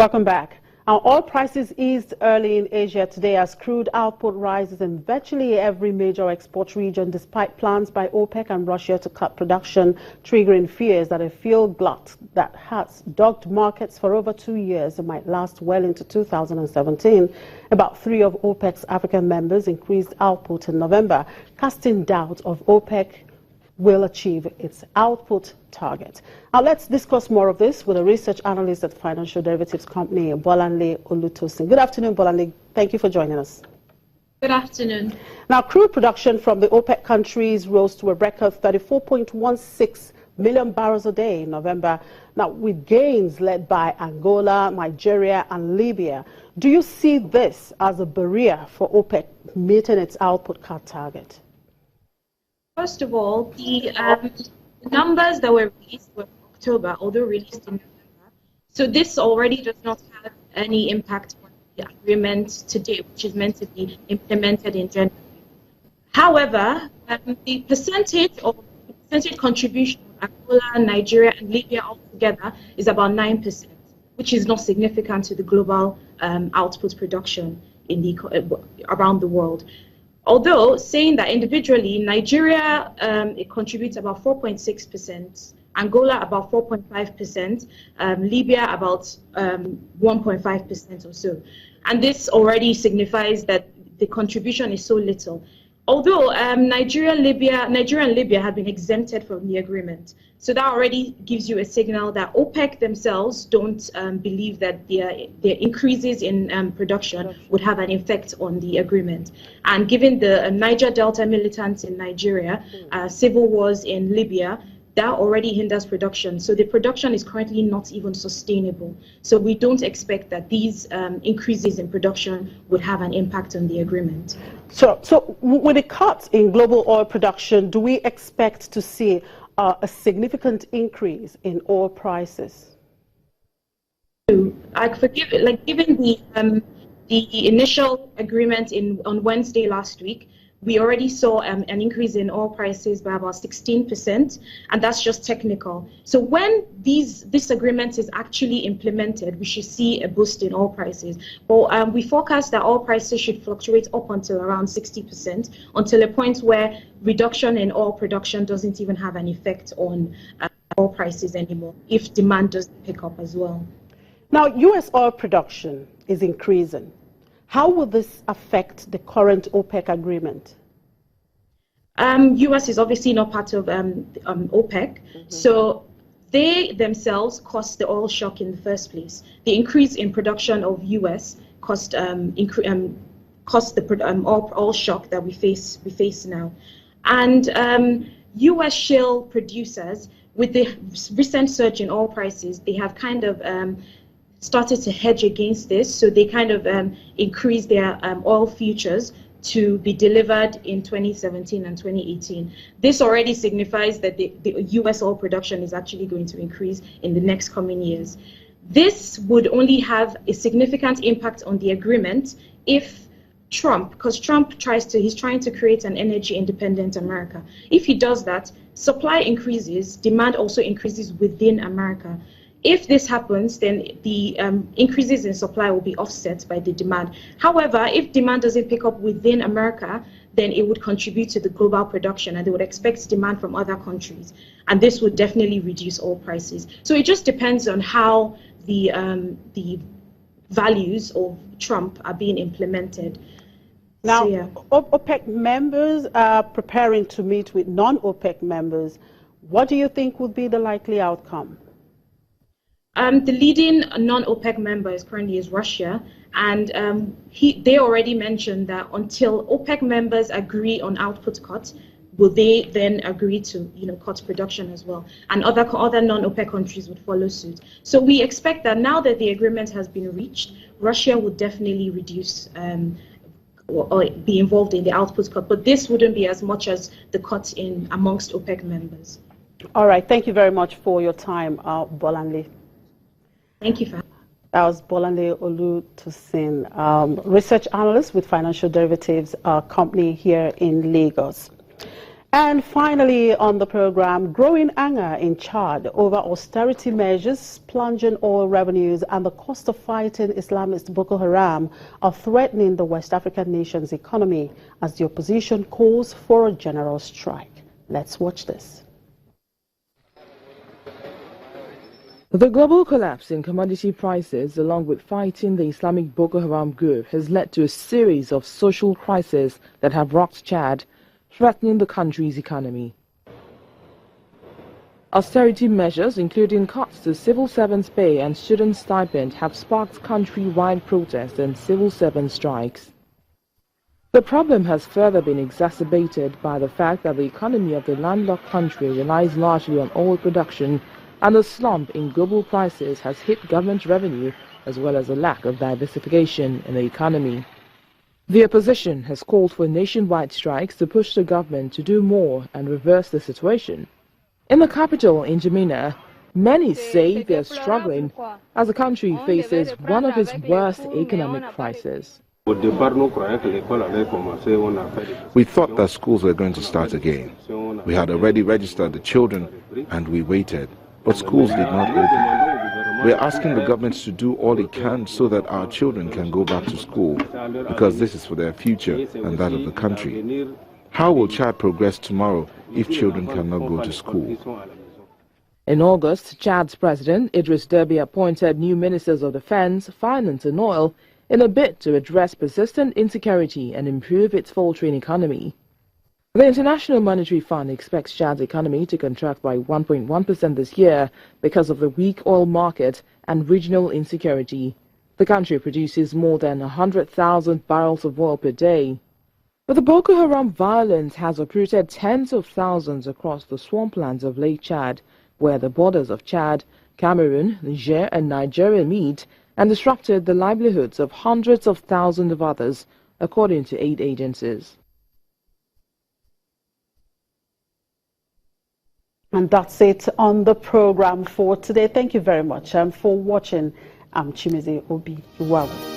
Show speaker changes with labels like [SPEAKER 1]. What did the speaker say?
[SPEAKER 1] Welcome back. Our oil prices eased early in Asia today as crude output rises in virtually every major export region despite plans by OPEC and Russia to cut production, triggering fears that a fuel glut that has dogged markets for over 2 years might last well into 2017. About 3 of OPEC's African members increased output in November, casting doubt of OPEC will achieve its output target. Now let's discuss more of this with a research analyst at financial derivatives company, Bolanle Olutosin. Good afternoon, Bolanle. Thank you for joining us.
[SPEAKER 2] Good afternoon.
[SPEAKER 1] Now, crude production from the OPEC countries rose to a record 34.16 million barrels a day in November. Now, with gains led by Angola, Nigeria, and Libya, do you see this as a barrier for OPEC meeting its output cut target?
[SPEAKER 2] First of all, the numbers that were released were October, although released in November. So this already does not have any impact on the agreement today, which is meant to be implemented in January. However, the percentage contribution of Angola, Nigeria, and Libya altogether is about 9%, which is not significant to the global output production in the around the world. Although saying that individually, Nigeria it contributes about 4.6%, Angola about 4.5%, Libya about 1.5% or so. And this already signifies that the contribution is so little. Although Nigeria and Libya have been exempted from the agreement. So that already gives you a signal that OPEC themselves don't believe that their increases in production would have an effect on the agreement. And given the Niger Delta militants in Nigeria, civil wars in Libya, that already hinders production. So the production is currently not even sustainable. So we don't expect that these increases in production would have an impact on the agreement.
[SPEAKER 1] So with a cut in global oil production, do we expect to see a significant increase in oil prices?
[SPEAKER 2] Given the initial agreement on Wednesday last week, we already saw an increase in oil prices by about 16%, and that's just technical. So when this agreement is actually implemented, we should see a boost in oil prices. But we forecast that oil prices should fluctuate up until around 60%, until a point where reduction in oil production doesn't even have an effect on oil prices anymore, if demand doesn't pick up as well.
[SPEAKER 1] Now, U.S. oil production is increasing. How will this affect the current OPEC agreement?
[SPEAKER 2] U.S. is obviously not part of OPEC, so they themselves caused the oil shock in the first place. The increase in production of U.S. caused the oil shock that we face now. And U.S. shale producers, with the recent surge in oil prices, they have kind of started to hedge against this, so they kind of increased their oil futures to be delivered in 2017 and 2018. This already signifies that the U.S. oil production is actually going to increase in the next coming years. This would only have a significant impact on the agreement if Trump, because he's trying to create an energy independent America. If he does that, supply increases, demand also increases within America. If this happens, then the increases in supply will be offset by the demand. However, if demand doesn't pick up within America, then it would contribute to the global production, and they would expect demand from other countries. And this would definitely reduce oil prices. So it just depends on how the values of Trump are being implemented.
[SPEAKER 1] Now,
[SPEAKER 2] so, yeah.
[SPEAKER 1] OPEC members are preparing to meet with non-OPEC members. What do you think would be the likely outcome?
[SPEAKER 2] The leading non-OPEC member currently is Russia, and they already mentioned that until OPEC members agree on output cuts, will they then agree to cut production as well, and other non-OPEC countries would follow suit. So we expect that now that the agreement has been reached, Russia would definitely reduce or be involved in the output cut, but this wouldn't be as much as the cuts in amongst OPEC members.
[SPEAKER 1] All right, thank you very much for your time, Bolanle.
[SPEAKER 2] Thank you for
[SPEAKER 1] That was Bolanle Olutosin, research analyst with Financial Derivatives Company here in Lagos. And finally on the program, growing anger in Chad over austerity measures, plunging oil revenues and the cost of fighting Islamist Boko Haram are threatening the West African nation's economy as the opposition calls for a general strike. Let's watch this.
[SPEAKER 3] The global collapse in commodity prices, along with fighting the Islamic Boko Haram group, has led to a series of social crises that have rocked Chad, threatening the country's economy. Austerity measures, including cuts to civil servants' pay and student stipend, have sparked country-wide protests and civil servant strikes. The problem has further been exacerbated by the fact that the economy of the landlocked country relies largely on oil production, and the slump in global prices has hit government revenue as well as a lack of diversification in the economy. The opposition has called for nationwide strikes to push the government to do more and reverse the situation. In the capital, in N'Djamena, many say they are struggling as the country faces one of its worst economic crises.
[SPEAKER 4] We thought that schools were going to start again. We had already registered the children and we waited, but schools did not open. We are asking the government to do all it can so that our children can go back to school, because this is for their future and that of the country. How will Chad progress tomorrow if children cannot go to school?
[SPEAKER 3] In August, Chad's president, Idris Deby, appointed new ministers of defense, finance and oil in a bid to address persistent insecurity and improve its faltering economy. The International Monetary Fund expects Chad's economy to contract by 1.1% this year because of the weak oil market and regional insecurity. The country produces more than 100,000 barrels of oil per day. But the Boko Haram violence has uprooted tens of thousands across the swamplands of Lake Chad, where the borders of Chad, Cameroon, Niger and Nigeria meet, and disrupted the livelihoods of hundreds of thousands of others, according to aid agencies.
[SPEAKER 1] And that's it on the program for today. Thank you very much for watching. I'm Chimize Obi Iwawu.